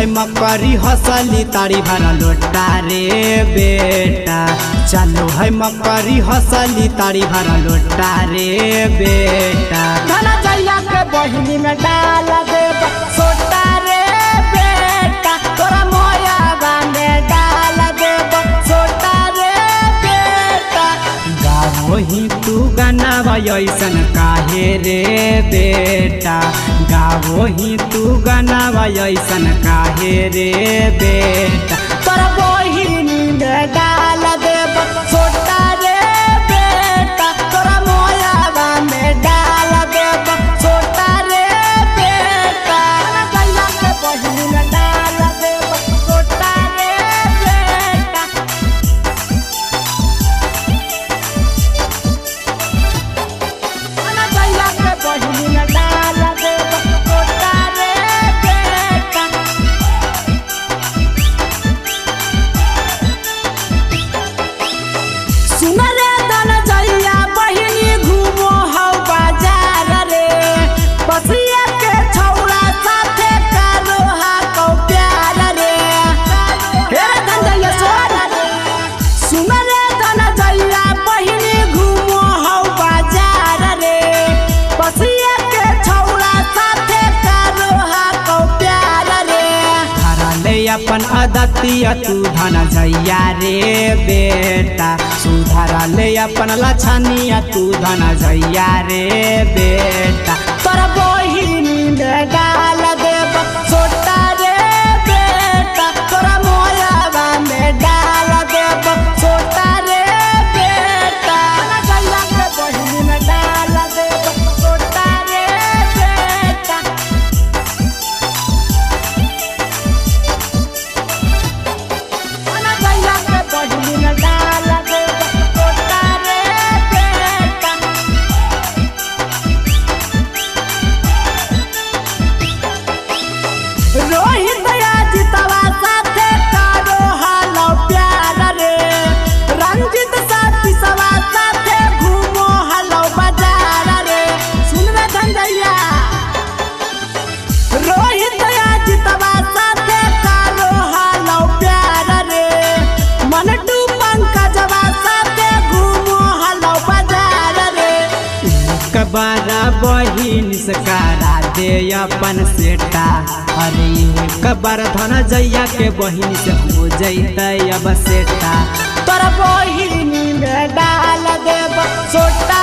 मकरी हसली तारी भरा लोटा रे बेटा। चालू है मकरी हसली तारी भरा लोटा रे बेटा। धन जइया के बहिनी में डाल दे सोटा रे बेटा। तोरा मोया बांधे डाल दे सोटा रे बेटा। गावो ही तू गाना ऐसन काहे रे बेटा। गावो ही तू गाना ऐसन काहे रे बेटा। तोरा बहिनी में डाल दे सोटा रे बेटा। तोरा मोया बांधे डाल दे सोटा रे बेटा। जइया के बहिनी में डाल दे सोटा रे बेटा। जइया के बहिनी में डाल दे सोटा रे बेटा। सुन रे धन जइया बहिनी घूमो हौ बाजार रे। बसिया के छौड़ा साथे करो हा कौ प्यार रे। हे धन जइया सुन रे धन जइया बहिनी घूमो हौ बाजार रे। बसिया के छौड़ा साथे करो हा कौ प्यार रे। धरा ले अपन अदतिया तू धन जइया रे बेटा। सुधारा ले अपन लछनिया तू धन जइया रे बेटा। तोरा बहिनी में डाल दे सोटा रे बेटा। तोरा मोया बांधे डाल दे सोटा रे बेटा। जइया के बहिनी में डाल दे सोटा रे बेटा। जइया के बहिनी में डाल दे सोटा रे बेटा। रोहित जितवा साथे करो हालो प्यार रे। रंजित साथी सवा साथे घूमो हालो बाजार रे। सुन रे धंजैया रोहित जितवा साथे करो हालो प्यार रे। मनटू पंकजवा साथे घूमो हालो बाजार रे। कबारा बहिन से करा दे अपन सेटा। अरे कबार धन जइया के बहिन से हो जैते अब सेटा। तोरा बहिनी में डाल दे सोटा